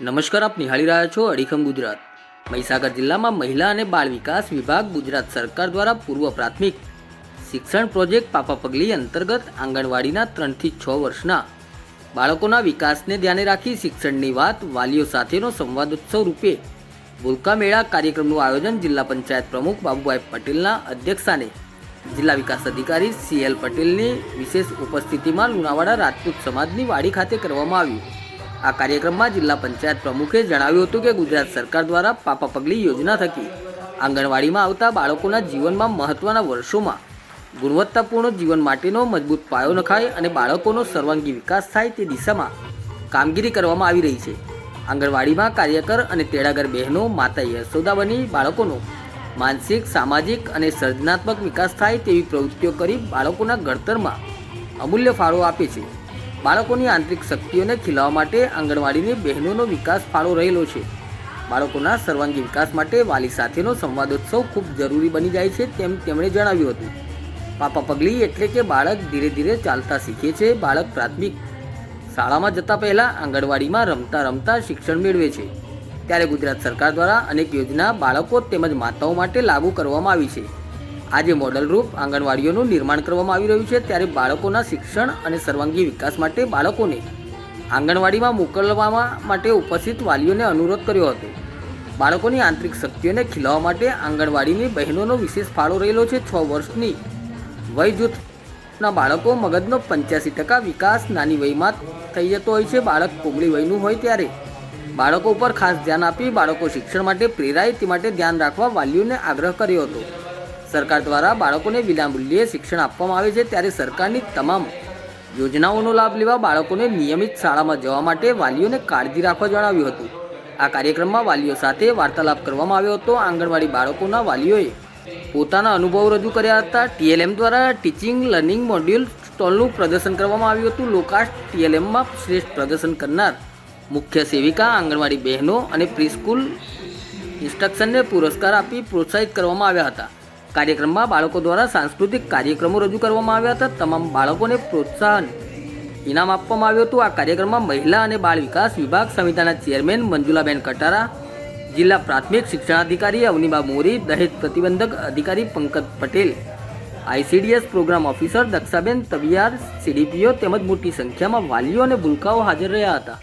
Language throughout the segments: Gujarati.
નમસ્કાર, આપ નિહાળી રહ્યા છો અડીખમ ગુજરાત। મહીસાગર જિલ્લામાં મહિલા અને બાળ વિકાસ વિભાગ ગુજરાત સરકાર દ્વારા પૂર્વ પ્રાથમિક શિક્ષણ પ્રોજેક્ટ પાપા પગલી અંતર્ગત આંગણવાડીના 3 થી 6 વર્ષના બાળકોના વિકાસને ધ્યાને રાખી શિક્ષણની વાત વાલીઓ સાથેનો સંવાદોત્સવ રૂપે ભૂલકા મેળા કાર્યક્રમનું આયોજન જિલ્લા પંચાયત પ્રમુખ બાબુભાઈ પટેલના અધ્યક્ષસ્થાને જિલ્લા વિકાસ અધિકારી CL પટેલની વિશેષ ઉપસ્થિતિમાં લુણાવાડા રાજપૂત સમાજની વાડી ખાતે કરવામાં આવ્યું। આ કાર્યક્રમમાં જિલ્લા પંચાયત પ્રમુખે જણાવ્યું હતું કે ગુજરાત સરકાર દ્વારા પાપા પગલી યોજના થકી આંગણવાડીમાં આવતા બાળકોના જીવનમાં મહત્વના વર્ષોમાં ગુણવત્તાપૂર્ણ જીવન માટેનો મજબૂત પાયો નખાય અને બાળકોનો સર્વાંગી વિકાસ થાય તે દિશામાં કામગીરી કરવામાં આવી રહી છે। આંગણવાડીમાં કાર્યકર અને તેડાગર બહેનો માતા યશોદા બની બાળકોનો માનસિક, સામાજિક અને સર્જનાત્મક વિકાસ થાય તેવી પ્રવૃત્તિઓ કરી બાળકોના ઘડતરમાં અમૂલ્ય ફાળો આપે છે। બાળકોની આંતરિક શક્તિઓને ખીલવવા માટે આંગણવાડીની બહેનોનો વિકાસ ફાળો રહેલો છે। બાળકોના સર્વાંગી વિકાસ માટે વાલી સાથેનો સંવાદોત્સવ ખૂબ જરૂરી બની જાય છે તેમ તેમણે જણાવ્યું હતું। પાપા પગલી એટલે કે બાળક ધીરે ધીરે ચાલતા શીખે છે। બાળક પ્રાથમિક શાળામાં જતા પહેલાં આંગણવાડીમાં રમતા રમતા શિક્ષણ મેળવે છે। ત્યારે ગુજરાત સરકાર દ્વારા અનેક યોજના બાળકો તેમજ માતાઓ માટે લાગુ કરવામાં આવી છે। આજે મોડલરૂપ આંગણવાડીઓનું નિર્માણ કરવામાં આવી રહ્યું છે। ત્યારે બાળકોના શિક્ષણ અને સર્વાંગી વિકાસ માટે બાળકોને આંગણવાડીમાં મોકલવા માટે ઉપસ્થિત વાલીઓને અનુરોધ કર્યો હતો। બાળકોની આંતરિક શક્તિઓને ખીલવવા માટે આંગણવાડીની બહેનોનો વિશેષ ફાળો રહેલો છે। 6 વર્ષની વય જૂથના બાળકો મગજનો 85% વિકાસ નાની વયમાં થઈ જતો હોય છે। બાળક કોમળી વયનું હોય ત્યારે બાળકો ઉપર ખાસ ધ્યાન આપી બાળકો શિક્ષણ માટે પ્રેરાય તે માટે ધ્યાન રાખવા વાલીઓને આગ્રહ કર્યો હતો। સરકાર દ્વારા બાળકોને વિનામૂલ્યે શિક્ષણ આપવામાં આવે છે ત્યારે સરકારની તમામ યોજનાઓનો લાભ લેવા બાળકોને નિયમિત શાળામાં જવા માટે વાલીઓને કાળજી રાખવા જણાવ્યું હતું। આ કાર્યક્રમમાં વાલીઓ સાથે વાર્તાલાપ કરવામાં આવ્યો હતો। આંગણવાડી બાળકોના વાલીઓએ પોતાના અનુભવો રજૂ કર્યા હતા। TLM દ્વારા ટીચિંગ લર્નિંગ મોડ્યુલ સ્ટોલનું પ્રદર્શન કરવામાં આવ્યું હતું। લોકાસ્ટ TLMમાં શ્રેષ્ઠ પ્રદર્શન કરનાર મુખ્ય સેવિકા, આંગણવાડી બહેનો અને પ્રીસ્કૂલ ઇન્સ્ટ્રક્શનને પુરસ્કાર આપી પ્રોત્સાહિત કરવામાં આવ્યા હતા। કાર્યક્રમમાં બાળકો દ્વારા સાંસ્કૃતિક કાર્યક્રમો રજૂ કરવામાં આવ્યા હતા। તમામ બાળકોને પ્રોત્સાહન ઇનામ આપવામાં આવ્યું હતું। આ કાર્યક્રમમાં મહિલા અને બાળ વિકાસ વિભાગ સમિતિના ચેરમેન મંજુલાબેન કટારા, જિલ્લા પ્રાથમિક શિક્ષણાધિકારી અવનીબા મોરી, દહેજ પ્રતિબંધક અધિકારી Pankaj Patel, ICDS program officer દક્ષાબેન તબિયાર, CDPO તેમજ મોટી સંખ્યામાં વાલીઓ અને ભૂલકાઓ હાજર રહ્યા હતા।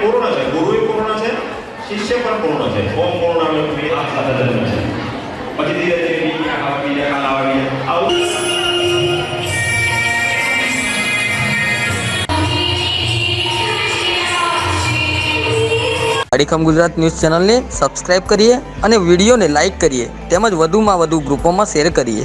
પૂર્ણ છે, ગુરુ પૂર્ણ છે, શિષ્ય પણ પૂર્ણ છે. ઓમ પૂર્ણામૃતમ આ સાથે જન્મ છે. પછી ધીરે ધીરે બીજા ખાવા બીજા ખાવા આવી આવું અડીખમ ગુજરાત ન્યૂઝ ચેનલને સબસ્ક્રાઇબ કરીએ અને વિડીયોને લાઇક કરીએ તેમજ વધુમાં વધુ ગ્રુપોમાં શેર કરીએ.